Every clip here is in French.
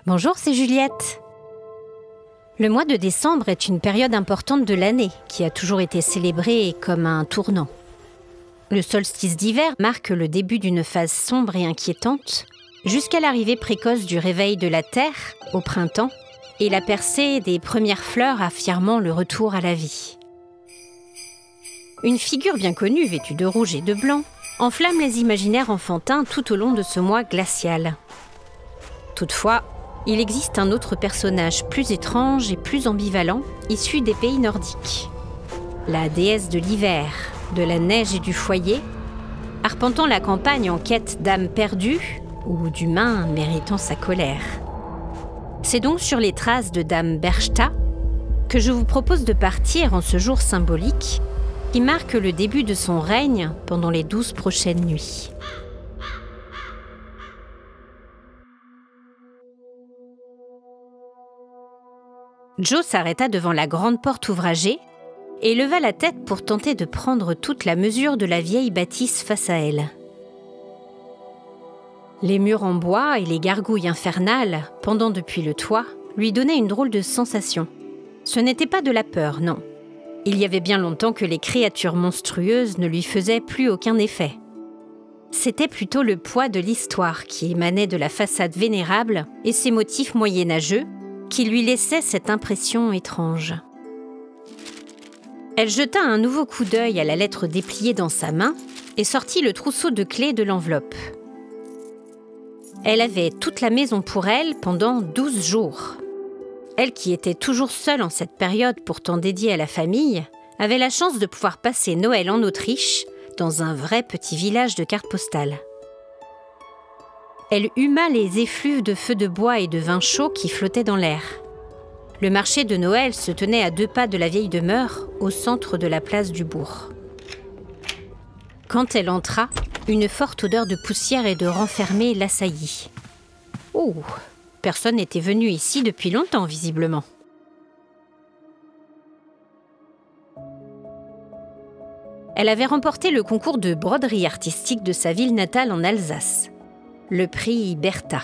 Bonjour, c'est Juliette. Le mois de décembre est une période importante de l'année qui a toujours été célébrée comme un tournant. Le solstice d'hiver marque le début d'une phase sombre et inquiétante jusqu'à l'arrivée précoce du réveil de la Terre au printemps et la percée des premières fleurs affirmant le retour à la vie. Une figure bien connue, vêtue de rouge et de blanc, enflamme les imaginaires enfantins tout au long de ce mois glacial. Toutefois, il existe un autre personnage plus étrange et plus ambivalent, issu des pays nordiques. La déesse de l'hiver, de la neige et du foyer, arpentant la campagne en quête d'âmes perdues ou d'humains méritant sa colère. C'est donc sur les traces de Dame Berchta que je vous propose de partir en ce jour symbolique qui marque le début de son règne pendant les 12 prochaines nuits. Joe s'arrêta devant la grande porte ouvragée et leva la tête pour tenter de prendre toute la mesure de la vieille bâtisse face à elle. Les murs en bois et les gargouilles infernales, pendant depuis le toit, lui donnaient une drôle de sensation. Ce n'était pas de la peur, non. Il y avait bien longtemps que les créatures monstrueuses ne lui faisaient plus aucun effet. C'était plutôt le poids de l'histoire qui émanait de la façade vénérable et ses motifs moyenâgeux qui lui laissait cette impression étrange. Elle jeta un nouveau coup d'œil à la lettre dépliée dans sa main et sortit le trousseau de clés de l'enveloppe. Elle avait toute la maison pour elle pendant 12 jours. Elle, qui était toujours seule en cette période pourtant dédiée à la famille, avait la chance de pouvoir passer Noël en Autriche, dans un vrai petit village de cartes postales. Elle huma les effluves de feux de bois et de vin chaud qui flottaient dans l'air. Le marché de Noël se tenait à 2 pas de la vieille demeure, au centre de la place du bourg. Quand elle entra, une forte odeur de poussière et de renfermé l'assaillit. Oh, personne n'était venu ici depuis longtemps, visiblement. Elle avait remporté le concours de broderie artistique de sa ville natale en Alsace, le prix Bertha.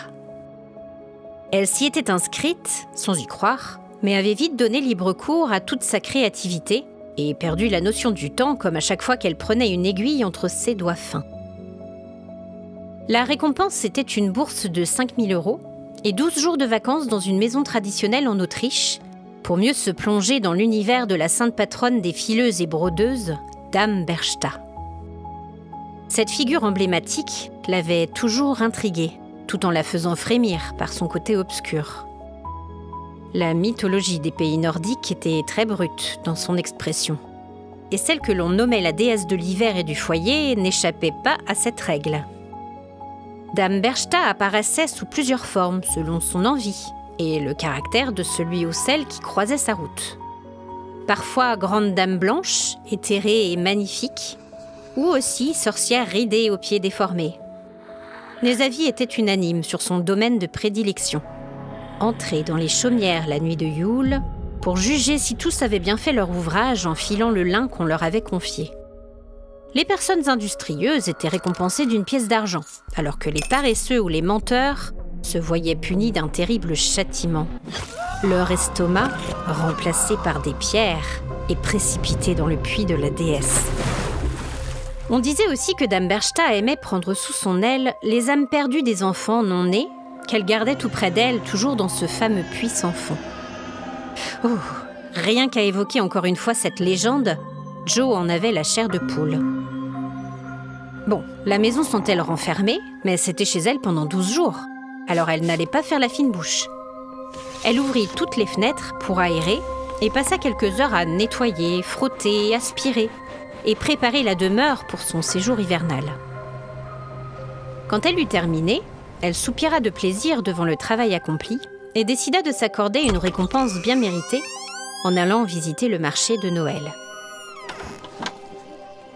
Elle s'y était inscrite, sans y croire, mais avait vite donné libre cours à toute sa créativité et perdu la notion du temps comme à chaque fois qu'elle prenait une aiguille entre ses doigts fins. La récompense, c'était une bourse de 5 000 € et 12 jours de vacances dans une maison traditionnelle en Autriche pour mieux se plonger dans l'univers de la sainte patronne des fileuses et brodeuses, Dame Berchta. Cette figure emblématique l'avait toujours intriguée, tout en la faisant frémir par son côté obscur. La mythologie des pays nordiques était très brute dans son expression, et celle que l'on nommait la déesse de l'hiver et du foyer n'échappait pas à cette règle. Dame Berchta apparaissait sous plusieurs formes selon son envie et le caractère de celui ou celle qui croisait sa route. Parfois grande dame blanche, éthérée et magnifique, ou aussi sorcière ridée aux pieds déformés. Les avis étaient unanimes sur son domaine de prédilection. Entrer dans les chaumières la nuit de Yule pour juger si tous avaient bien fait leur ouvrage en filant le lin qu'on leur avait confié. Les personnes industrieuses étaient récompensées d'une pièce d'argent, alors que les paresseux ou les menteurs se voyaient punis d'un terrible châtiment. Leur estomac, remplacé par des pierres, est précipité dans le puits de la déesse. On disait aussi que Dame Berchta aimait prendre sous son aile les âmes perdues des enfants non nés, qu'elle gardait tout près d'elle, toujours dans ce fameux puits sans fond. Oh, rien qu'à évoquer encore une fois cette légende, Joe en avait la chair de poule. Bon, la maison sentait-elle renfermée, mais c'était chez elle pendant 12 jours, alors elle n'allait pas faire la fine bouche. Elle ouvrit toutes les fenêtres pour aérer et passa quelques heures à nettoyer, frotter, aspirer et préparer la demeure pour son séjour hivernal. Quand elle eut terminé, elle soupira de plaisir devant le travail accompli et décida de s'accorder une récompense bien méritée en allant visiter le marché de Noël.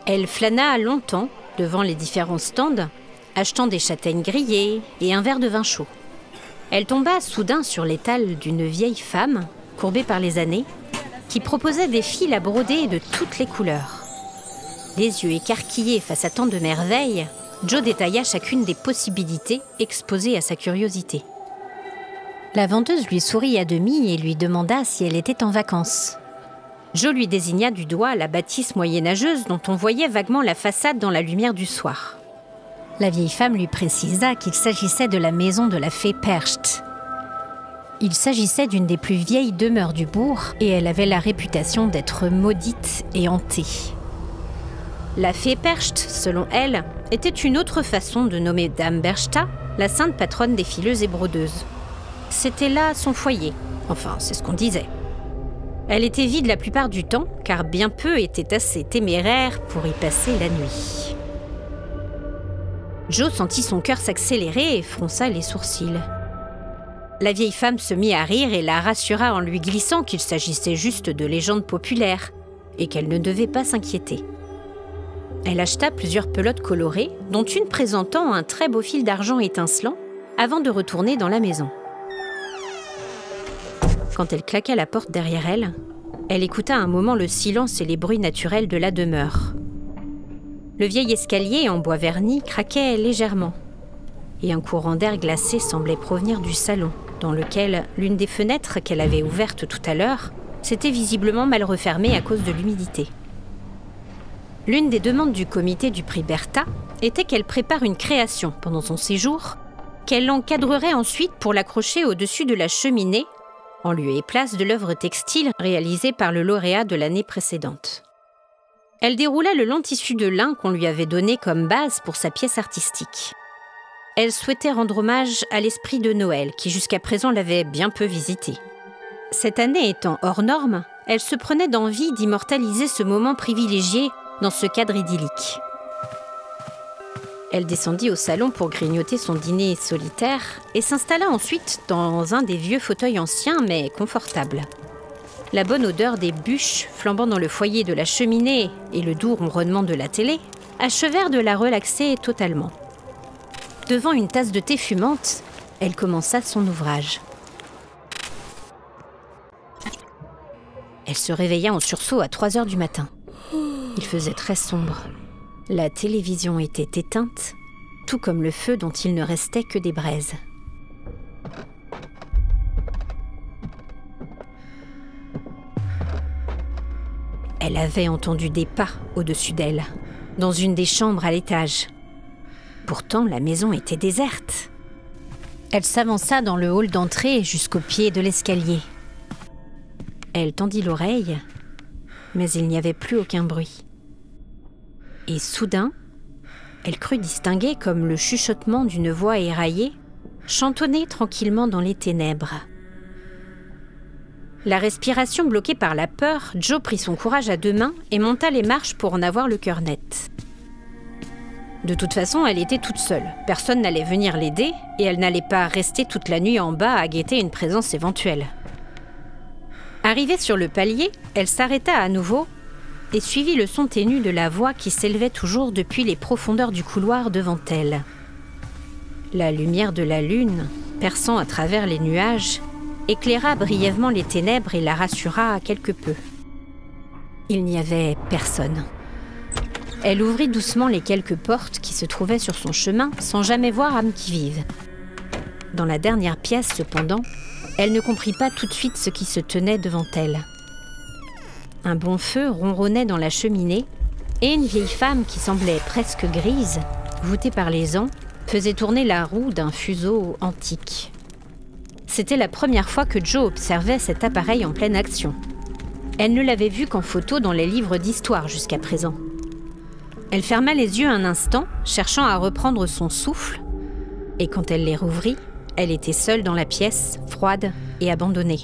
Elle flâna longtemps devant les différents stands, achetant des châtaignes grillées et un verre de vin chaud. Elle tomba soudain sur l'étal d'une vieille femme, courbée par les années, qui proposait des fils à broder de toutes les couleurs. Les yeux écarquillés face à tant de merveilles, Joe détailla chacune des possibilités exposées à sa curiosité. La vendeuse lui sourit à demi et lui demanda si elle était en vacances. Joe lui désigna du doigt la bâtisse moyenâgeuse dont on voyait vaguement la façade dans la lumière du soir. La vieille femme lui précisa qu'il s'agissait de la maison de la fée Percht. Il s'agissait d'une des plus vieilles demeures du bourg et elle avait la réputation d'être maudite et hantée. La fée Percht, selon elle, était une autre façon de nommer Dame Berchta, la sainte patronne des fileuses et brodeuses. C'était là son foyer, enfin c'est ce qu'on disait. Elle était vide la plupart du temps, car bien peu étaient assez téméraires pour y passer la nuit. Joe sentit son cœur s'accélérer et fronça les sourcils. La vieille femme se mit à rire et la rassura en lui glissant qu'il s'agissait juste de légendes populaires et qu'elle ne devait pas s'inquiéter. Elle acheta plusieurs pelotes colorées, dont une présentant un très beau fil d'argent étincelant, avant de retourner dans la maison. Quand elle claqua la porte derrière elle, elle écouta un moment le silence et les bruits naturels de la demeure. Le vieil escalier en bois verni craquait légèrement, et un courant d'air glacé semblait provenir du salon, dans lequel l'une des fenêtres qu'elle avait ouvertes tout à l'heure s'était visiblement mal refermée à cause de l'humidité. L'une des demandes du comité du prix Bertha était qu'elle prépare une création pendant son séjour, qu'elle encadrerait ensuite pour l'accrocher au-dessus de la cheminée, en lieu et place de l'œuvre textile réalisée par le lauréat de l'année précédente. Elle déroula le long tissu de lin qu'on lui avait donné comme base pour sa pièce artistique. Elle souhaitait rendre hommage à l'esprit de Noël, qui jusqu'à présent l'avait bien peu visité. Cette année étant hors norme, elle se prenait d'envie d'immortaliser ce moment privilégié dans ce cadre idyllique. Elle descendit au salon pour grignoter son dîner solitaire et s'installa ensuite dans un des vieux fauteuils anciens mais confortables. La bonne odeur des bûches flambant dans le foyer de la cheminée et le doux ronronnement de la télé achevèrent de la relaxer totalement. Devant une tasse de thé fumante, elle commença son ouvrage. Elle se réveilla en sursaut à 3 heures du matin. Il faisait très sombre. La télévision était éteinte, tout comme le feu dont il ne restait que des braises. Elle avait entendu des pas au-dessus d'elle, dans une des chambres à l'étage. Pourtant, la maison était déserte. Elle s'avança dans le hall d'entrée jusqu'au pied de l'escalier. Elle tendit l'oreille, mais il n'y avait plus aucun bruit. Et soudain, elle crut distinguer comme le chuchotement d'une voix éraillée, chantonner tranquillement dans les ténèbres. La respiration bloquée par la peur, Joe prit son courage à 2 mains et monta les marches pour en avoir le cœur net. De toute façon, elle était toute seule. Personne n'allait venir l'aider et elle n'allait pas rester toute la nuit en bas à guetter une présence éventuelle. Arrivée sur le palier, elle s'arrêta à nouveau et suivit le son ténu de la voix qui s'élevait toujours depuis les profondeurs du couloir devant elle. La lumière de la lune, perçant à travers les nuages, éclaira brièvement les ténèbres et la rassura quelque peu. Il n'y avait personne. Elle ouvrit doucement les quelques portes qui se trouvaient sur son chemin sans jamais voir âme qui vive. Dans la dernière pièce, cependant, elle ne comprit pas tout de suite ce qui se tenait devant elle. Un bon feu ronronnait dans la cheminée et une vieille femme qui semblait presque grise, voûtée par les ans, faisait tourner la roue d'un fuseau antique. C'était la première fois que Joe observait cet appareil en pleine action. Elle ne l'avait vu qu'en photo dans les livres d'histoire jusqu'à présent. Elle ferma les yeux un instant, cherchant à reprendre son souffle, et quand elle les rouvrit, elle était seule dans la pièce, froide et abandonnée.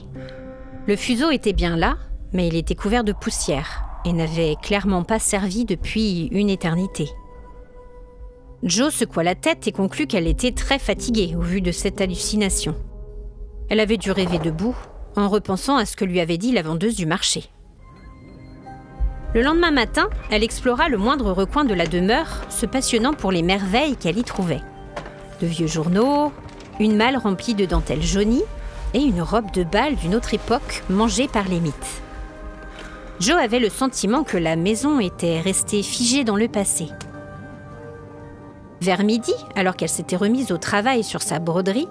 Le fuseau était bien là, mais il était couvert de poussière et n'avait clairement pas servi depuis une éternité. Joe secoua la tête et conclut qu'elle était très fatiguée au vu de cette hallucination. Elle avait dû rêver debout, en repensant à ce que lui avait dit la vendeuse du marché. Le lendemain matin, elle explora le moindre recoin de la demeure, se passionnant pour les merveilles qu'elle y trouvait. De vieux journaux, une malle remplie de dentelles jaunies et une robe de bal d'une autre époque mangée par les mythes. Joe avait le sentiment que la maison était restée figée dans le passé. Vers midi, alors qu'elle s'était remise au travail sur sa broderie,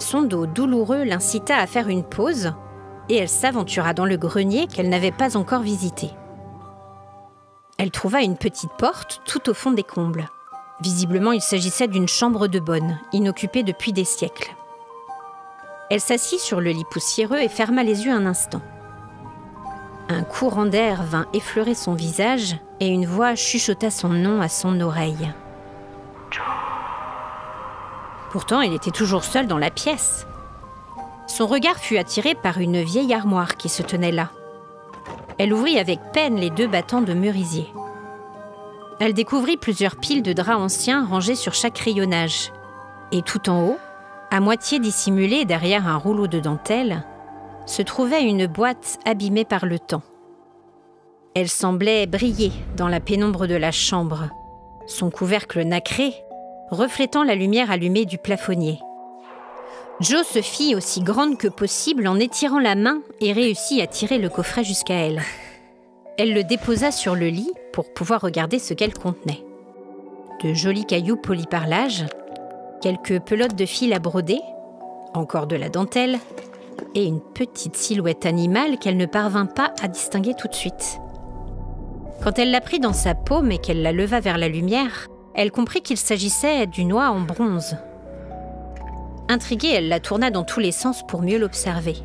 Son dos douloureux l'incita à faire une pause et elle s'aventura dans le grenier qu'elle n'avait pas encore visité. Elle trouva une petite porte tout au fond des combles. Visiblement, il s'agissait d'une chambre de bonne, inoccupée depuis des siècles. Elle s'assit sur le lit poussiéreux et ferma les yeux un instant. Un courant d'air vint effleurer son visage et une voix chuchota son nom à son oreille. Pourtant, elle était toujours seule dans la pièce. Son regard fut attiré par une vieille armoire qui se tenait là. Elle ouvrit avec peine les 2 battants de merisier. Elle découvrit plusieurs piles de draps anciens rangés sur chaque rayonnage. Et tout en haut, à moitié dissimulée derrière un rouleau de dentelle, se trouvait une boîte abîmée par le temps. Elle semblait briller dans la pénombre de la chambre, son couvercle nacré reflétant la lumière allumée du plafonnier. Jo se fit aussi grande que possible en étirant la main et réussit à tirer le coffret jusqu'à elle. Elle le déposa sur le lit pour pouvoir regarder ce qu'elle contenait. De jolis cailloux polis par l'âge, quelques pelotes de fil à broder, encore de la dentelle, et une petite silhouette animale qu'elle ne parvint pas à distinguer tout de suite. Quand elle la prit dans sa paume et qu'elle la leva vers la lumière, elle comprit qu'il s'agissait d'une oie en bronze. Intriguée, elle la tourna dans tous les sens pour mieux l'observer.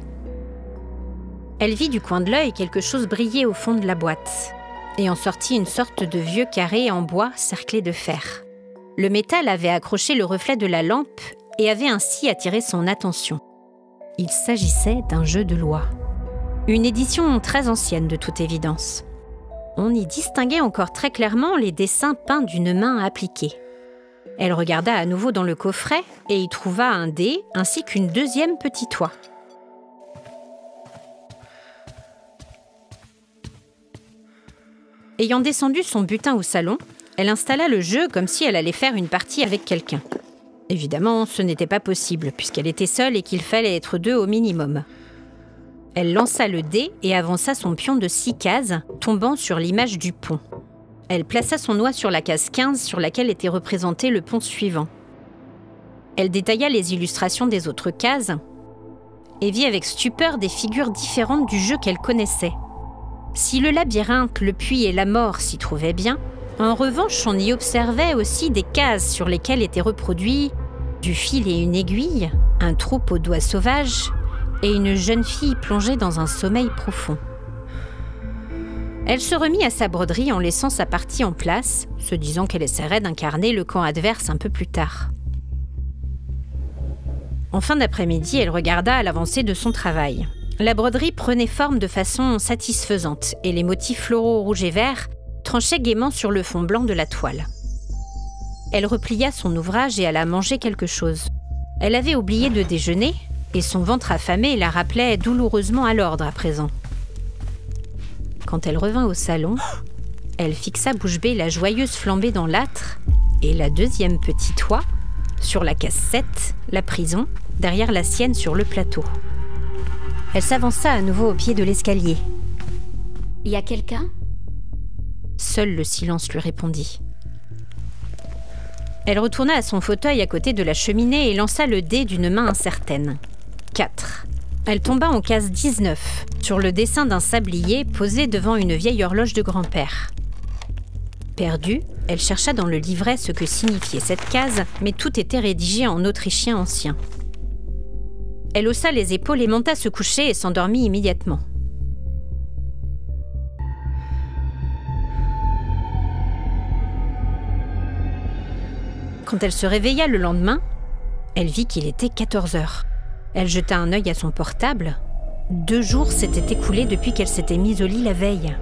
Elle vit du coin de l'œil quelque chose briller au fond de la boîte, et en sortit une sorte de vieux carré en bois cerclé de fer. Le métal avait accroché le reflet de la lampe et avait ainsi attiré son attention. Il s'agissait d'un jeu de loi. Une édition très ancienne de toute évidence. On y distinguait encore très clairement les dessins peints d'une main appliquée. Elle regarda à nouveau dans le coffret et y trouva un dé ainsi qu'une 2e petite oie. Ayant descendu son butin au salon, elle installa le jeu comme si elle allait faire une partie avec quelqu'un. Évidemment, ce n'était pas possible puisqu'elle était seule et qu'il fallait être 2 au minimum. Elle lança le dé et avança son pion de 6 cases, tombant sur l'image du pont. Elle plaça son oie sur la case 15 sur laquelle était représenté le pont suivant. Elle détailla les illustrations des autres cases et vit avec stupeur des figures différentes du jeu qu'elle connaissait. Si le labyrinthe, le puits et la mort s'y trouvaient bien, en revanche, on y observait aussi des cases sur lesquelles étaient reproduits du fil et une aiguille, un troupeau d'oies sauvages et une jeune fille plongée dans un sommeil profond. Elle se remit à sa broderie en laissant sa partie en place, se disant qu'elle essaierait d'incarner le camp adverse un peu plus tard. En fin d'après-midi, elle regarda à l'avancée de son travail. La broderie prenait forme de façon satisfaisante et les motifs floraux rouges et verts tranchaient gaiement sur le fond blanc de la toile. Elle replia son ouvrage et alla manger quelque chose. Elle avait oublié de déjeuner et son ventre affamé la rappelait douloureusement à l'ordre à présent. Quand elle revint au salon, elle fixa bouche bée la joyeuse flambée dans l'âtre et la 2e petite oie sur la case 7, la prison, derrière la sienne sur le plateau. Elle s'avança à nouveau au pied de l'escalier. « Y a quelqu'un » Seul le silence lui répondit. Elle retourna à son fauteuil à côté de la cheminée et lança le dé d'une main incertaine. 4. Elle tomba en case 19, sur le dessin d'un sablier posé devant une vieille horloge de grand-père. Perdue, elle chercha dans le livret ce que signifiait cette case, mais tout était rédigé en autrichien ancien. Elle haussa les épaules et monta se coucher et s'endormit immédiatement. Quand elle se réveilla le lendemain, elle vit qu'il était 14 heures. Elle jeta un œil à son portable. 2 jours s'étaient écoulés depuis qu'elle s'était mise au lit la veille.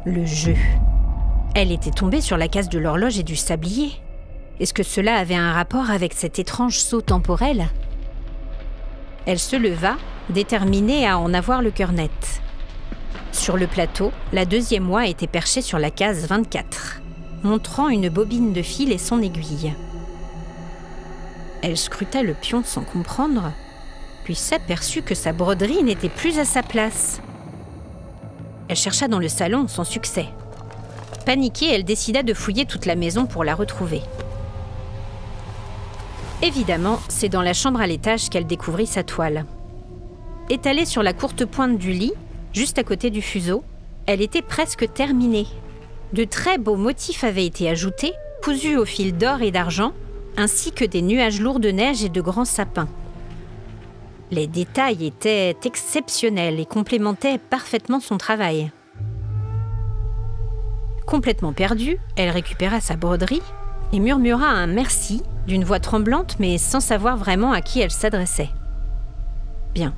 Le jeu. Elle était tombée sur la case de l'horloge et du sablier. Est-ce que cela avait un rapport avec cet étrange saut temporel ? Elle se leva, déterminée à en avoir le cœur net. Sur le plateau, la 2e oie était perchée sur la case 24, montrant une bobine de fil et son aiguille. Elle scruta le pion sans comprendre, puis s'aperçut que sa broderie n'était plus à sa place. Elle chercha dans le salon sans succès. Paniquée, elle décida de fouiller toute la maison pour la retrouver. Évidemment, c'est dans la chambre à l'étage qu'elle découvrit sa toile. Étalée sur la courte pointe du lit, juste à côté du fuseau, elle était presque terminée. De très beaux motifs avaient été ajoutés, cousus au fil d'or et d'argent, ainsi que des nuages lourds de neige et de grands sapins. Les détails étaient exceptionnels et complémentaient parfaitement son travail. Complètement perdue, elle récupéra sa broderie et murmura un merci d'une voix tremblante mais sans savoir vraiment à qui elle s'adressait. Bien,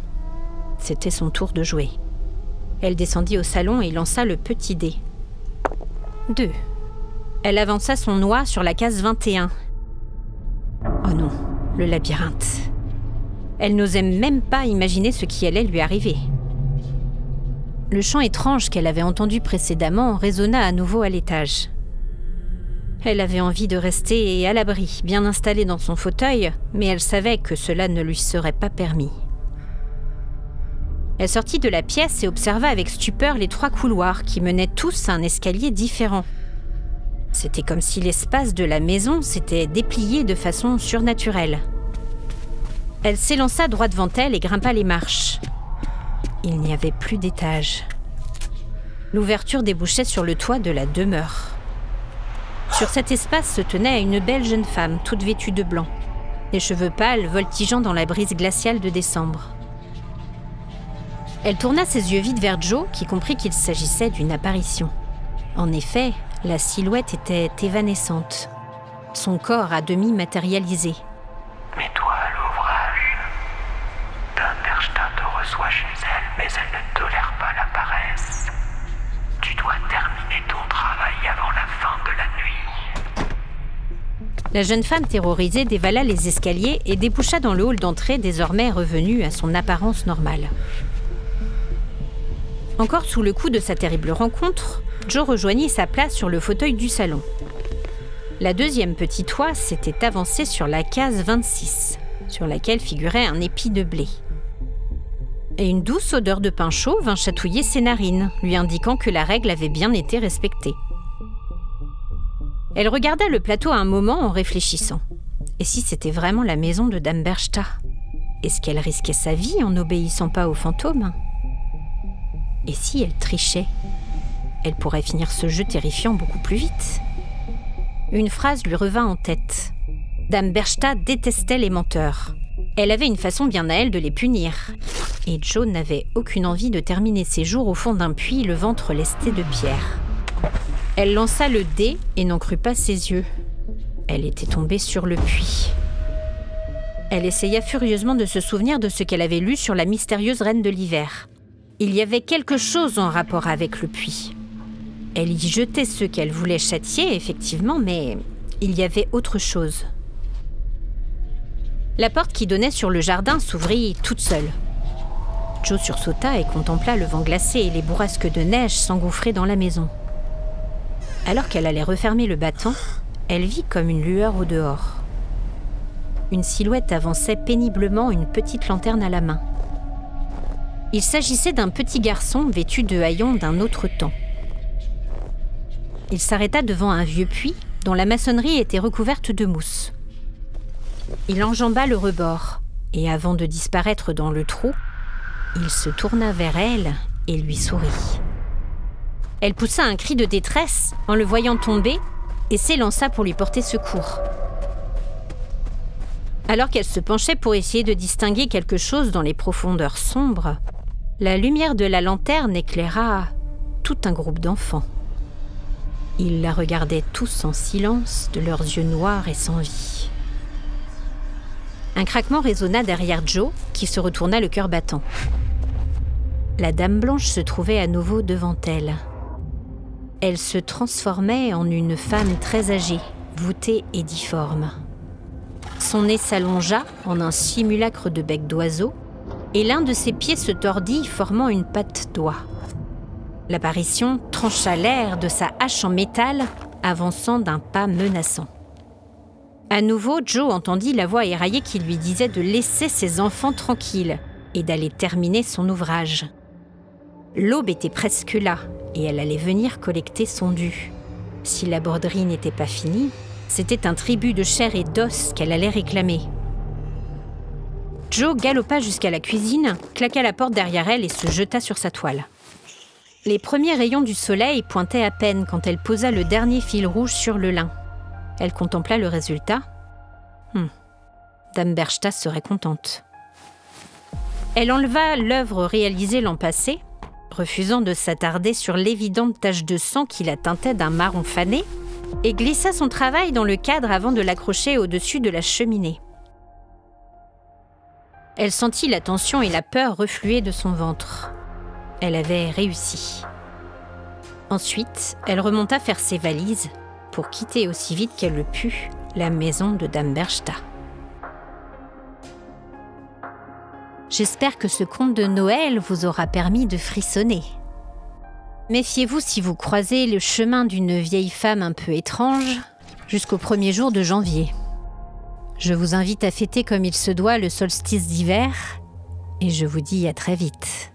c'était son tour de jouer. Elle descendit au salon et lança le petit dé. 2. Elle avança son noix sur la case 21. Oh non, le labyrinthe. Elle n'osait même pas imaginer ce qui allait lui arriver. Le chant étrange qu'elle avait entendu précédemment résonna à nouveau à l'étage. Elle avait envie de rester à l'abri, bien installée dans son fauteuil, mais elle savait que cela ne lui serait pas permis. Elle sortit de la pièce et observa avec stupeur les 3 couloirs qui menaient tous à un escalier différent. C'était comme si l'espace de la maison s'était déplié de façon surnaturelle. Elle s'élança droit devant elle et grimpa les marches. Il n'y avait plus d'étage. L'ouverture débouchait sur le toit de la demeure. Sur cet espace se tenait une belle jeune femme, toute vêtue de blanc, les cheveux pâles voltigeant dans la brise glaciale de décembre. Elle tourna ses yeux vides vers Joe, qui comprit qu'il s'agissait d'une apparition. En effet, la silhouette était évanescente, son corps à demi matérialisé. Mets-toi à l'ouvrage. Dambersta te reçoit chez elle, mais elle ne tolère pas la paresse. Tu dois terminer ton travail avant la fin de la nuit. La jeune femme terrorisée dévala les escaliers et déboucha dans le hall d'entrée désormais revenu à son apparence normale. Encore sous le coup de sa terrible rencontre, Joe rejoignit sa place sur le fauteuil du salon. La deuxième petite oie s'était avancée sur la case 26, sur laquelle figurait un épi de blé. Et une douce odeur de pain chaud vint chatouiller ses narines, lui indiquant que la règle avait bien été respectée. Elle regarda le plateau un moment en réfléchissant. Et si c'était vraiment la maison de Dambersta? Est-ce qu'elle risquait sa vie en n'obéissant pas aux fantômes? Et si elle trichait? Elle pourrait finir ce jeu terrifiant beaucoup plus vite. Une phrase lui revint en tête. Dambersta détestait les menteurs. Elle avait une façon bien à elle de les punir. Et Joe n'avait aucune envie de terminer ses jours au fond d'un puits, le ventre lesté de pierre. Elle lança le dé et n'en crut pas ses yeux. Elle était tombée sur le puits. Elle essaya furieusement de se souvenir de ce qu'elle avait lu sur la mystérieuse reine de l'hiver. Il y avait quelque chose en rapport avec le puits. Elle y jetait ceux qu'elle voulait châtier, effectivement, mais il y avait autre chose. La porte qui donnait sur le jardin s'ouvrit toute seule. Joe sursauta et contempla le vent glacé et les bourrasques de neige s'engouffrer dans la maison. Alors qu'elle allait refermer le battant, elle vit comme une lueur au dehors. Une silhouette avançait péniblement, une petite lanterne à la main. Il s'agissait d'un petit garçon vêtu de haillons d'un autre temps. Il s'arrêta devant un vieux puits dont la maçonnerie était recouverte de mousse. Il enjamba le rebord et avant de disparaître dans le trou, il se tourna vers elle et lui sourit. Elle poussa un cri de détresse en le voyant tomber et s'élança pour lui porter secours. Alors qu'elle se penchait pour essayer de distinguer quelque chose dans les profondeurs sombres, la lumière de la lanterne éclaira tout un groupe d'enfants. Ils la regardaient tous en silence, de leurs yeux noirs et sans vie. Un craquement résonna derrière Joe, qui se retourna le cœur battant. La Dame Blanche se trouvait à nouveau devant elle. Elle se transformait en une femme très âgée, voûtée et difforme. Son nez s'allongea en un simulacre de bec d'oiseau, et l'un de ses pieds se tordit, formant une patte d'oie. L'apparition trancha l'air de sa hache en métal, avançant d'un pas menaçant. À nouveau, Joe entendit la voix éraillée qui lui disait de laisser ses enfants tranquilles et d'aller terminer son ouvrage. L'aube était presque là, et elle allait venir collecter son dû. Si la broderie n'était pas finie, c'était un tribut de chair et d'os qu'elle allait réclamer. Joe galopa jusqu'à la cuisine, claqua la porte derrière elle et se jeta sur sa toile. Les premiers rayons du soleil pointaient à peine quand elle posa le dernier fil rouge sur le lin. Elle contempla le résultat. Dame Berchta serait contente. Elle enleva l'œuvre réalisée l'an passé, refusant de s'attarder sur l'évidente tache de sang qui la teintait d'un marron fané, et glissa son travail dans le cadre avant de l'accrocher au-dessus de la cheminée. Elle sentit la tension et la peur refluer de son ventre. Elle avait réussi. Ensuite, elle remonta faire ses valises pour quitter aussi vite qu'elle le put la maison de Dame Berchta. J'espère que ce conte de Noël vous aura permis de frissonner. Méfiez-vous si vous croisez le chemin d'une vieille femme un peu étrange jusqu'au 1er jour de janvier. Je vous invite à fêter comme il se doit le solstice d'hiver et je vous dis à très vite.